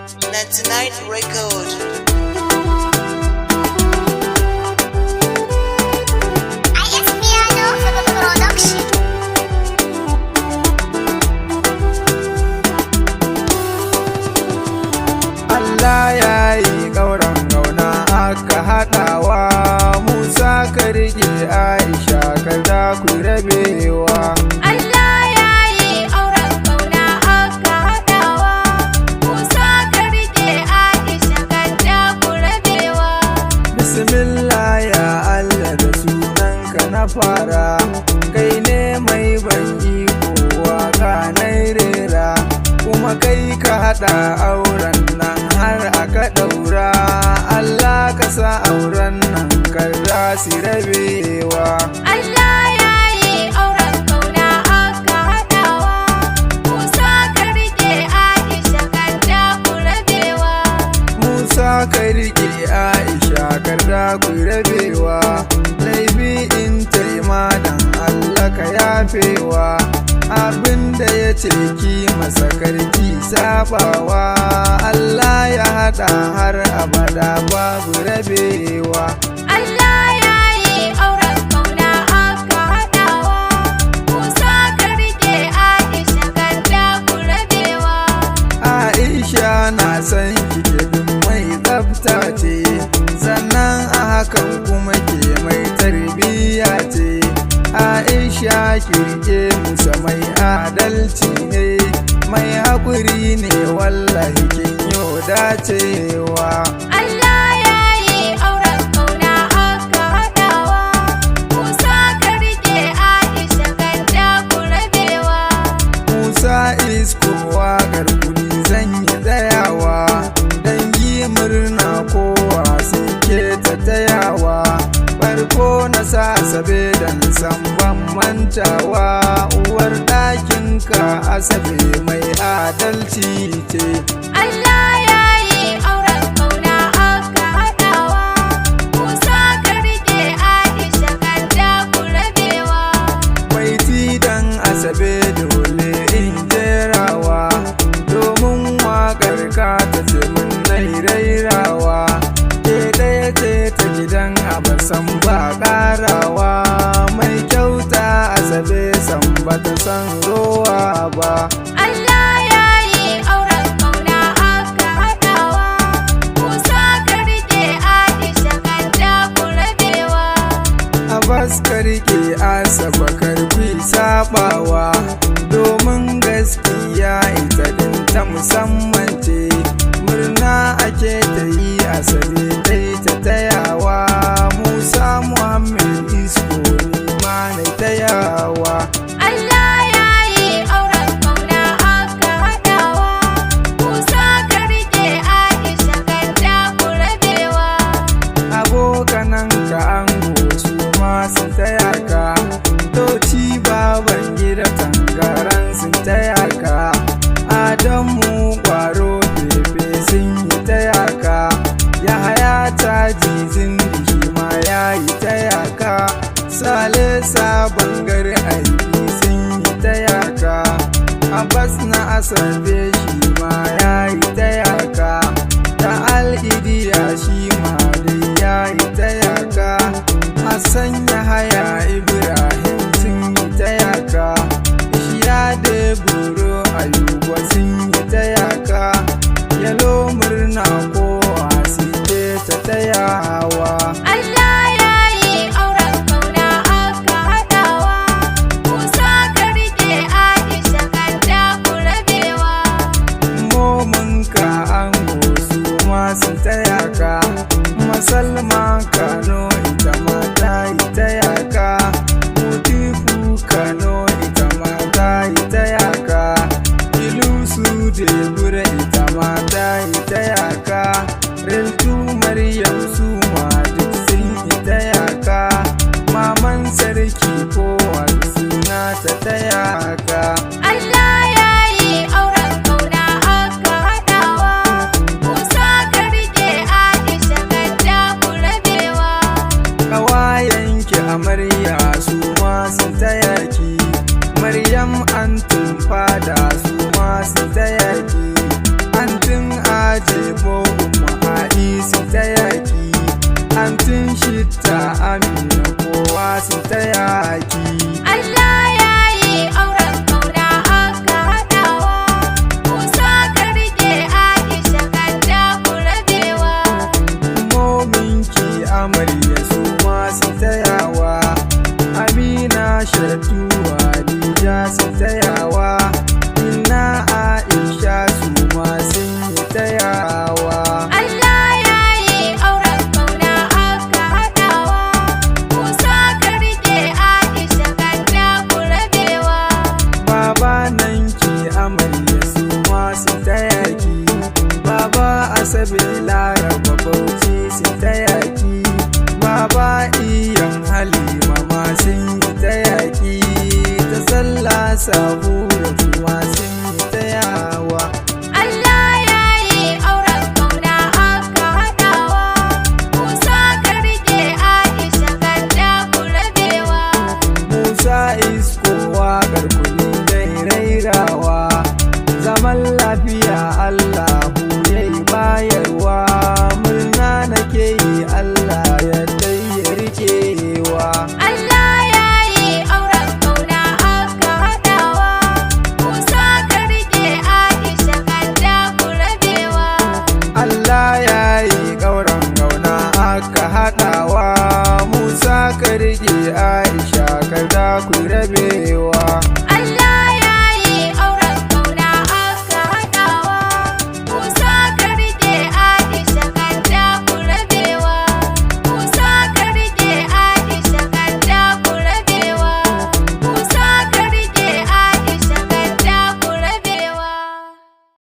99 record. Allah ya yi ƙauran gauna aka haɗawa Musa ka riƙe Aisha kada ku rabewa. Allah ya yi auren gauna aka haɗawa Musa ka riƙe Aisha kada ku rabewa. Bismillah ya Allah da sunanka na fara, kai ne mai ban iko waka na rera, kuma kai ka haɗa auren nan har aka ɗaura. Allah ka sa auren nan karra si rabewa. Allah ya yi auren gauna aka haɗawa Musa ka riƙe Aisha kada ku rabewa. Musa ka riƙe Aisha karra ku rabewa. Laifi in taima dan Allah ka yafewa, abinda ya ce ki masa karki sabawa. Allah ya haɗa har abada babu rabewa. Allah ya yi auren gauna aka haɗawa Musa ka riƙe Aisha kada ku rabewa. Aisha na san kike duk mai tsafta ce, sannan a hakan kuma ke mai tarbiyya ce. Aisha kirke musa mai adalci ne, mai haƙuri ne wallahi kin yo dacewa. Allah ya yi auren gauna aka haɗawa Musa ka riƙe Aisha kada ku rabewa. Musa iskowa garkuni zan yi tsayawa, dangi murna kowa suke ta tayawa. Farko na sa asabe dan san ban mantawa, uwar ɗakinka asabe mai adalci ce. Allah ya yi auren gauna aka haɗawa Musa ka riƙe Aisha kada ku rabewa. Baiti dan asabe dole in jerawa, domin waƙar ka ta ce mun nai rairawa. Ke ɗaya ce ta gidan abasan ba ƙarawa, mai kyauta asabe san ba ta san rowa ba. Allah ya yi auren gauna aka haɗawa Musa ka riƙe Aisha kada ku rabewa. Abbas ka riƙe asaba karfi sabawa, domin gaskiya ita din ta musamman ce. Murna ake ta yi asabe dai ta tayawa, Musa Muhammad isko ni ma na tayawa. Allah ya yi auren gauna aka haɗawa Musa ka riƙe Aisha kada ku rabewa. Abokanan ka ango su masu taya ka, doci baban gida tangaran sun taya ka. Adamu kwaro fefe sun yi taya ka, Yahaya taji zindi ma ya yi taya ka. Sale sabon gari aiki sun yi taya ka, Abbas na asabe shi ma ya yi taya ka. Da al'idiya shi ma dai ya yi taya ka. Hassan Yahaya Ibrahim sun yi taya ka. Ishiya da buro Ayuba sun yi taya ka. Yalo murna kowa suke ta tayawa. Allah ya yi auren gauna aka haɗawa Musa ka riƙe Aisha kada ku rabewa. Mominka ango su masu taya ka, Masalma Kano ita ma ta yi taya ka. Mutifu Kano ita ma ta yi taya ka. Ilusu Debura ita ma ta yi taya ka. Riltu Maryam su ma duk sun yi taya ka. Maman sarki kowa suna ta taya ka. Allah ya yi auren gauna aka haɗawa Musa ka riƙe Aisha kada ku rabewa. Ƙawayenki amarya su masu taya ki, Maryam antin fada su masu taya ki. Antin jebo umma Aisha ta yaki, antin shitta Amina kowa su ta yaki. Allah ya yi auren kauna aka haɗawa, Musa ka rike Aisha kan da ku rabewa. Mominki amarya su masu tayawa, Amina Sharatu Hadija su tayawa, Inna Aisha su masu yi tayawa. Allah ya yi auren kauna aka haɗawa, Musa ka rike Aisha kan da ku rabewa. Baba nan ki amarya su masu tayaki, Baba Asabe Laraba Bauchi su tayaki, Baba Iyan Halima ma sun yi tayaki, ta sallah Sabura kuma sun yi tayawa. Allah ya yi auren kauna aka haɗawa, Musa ka rike Aisha kan da ku rabewa. Musa iskowa garkuni dai rairawa, zaman lafiya Allahu yayi bayarwa, murna nake yi Allah ya dai rikewa. Allah ya yi auren kauna aka haɗawa, Musa ka rike Aisha kan da ku rabewa. Allah ya yi ƙauran gauna aka haɗawa, Musa ka rike Aisha kada ku rabewa.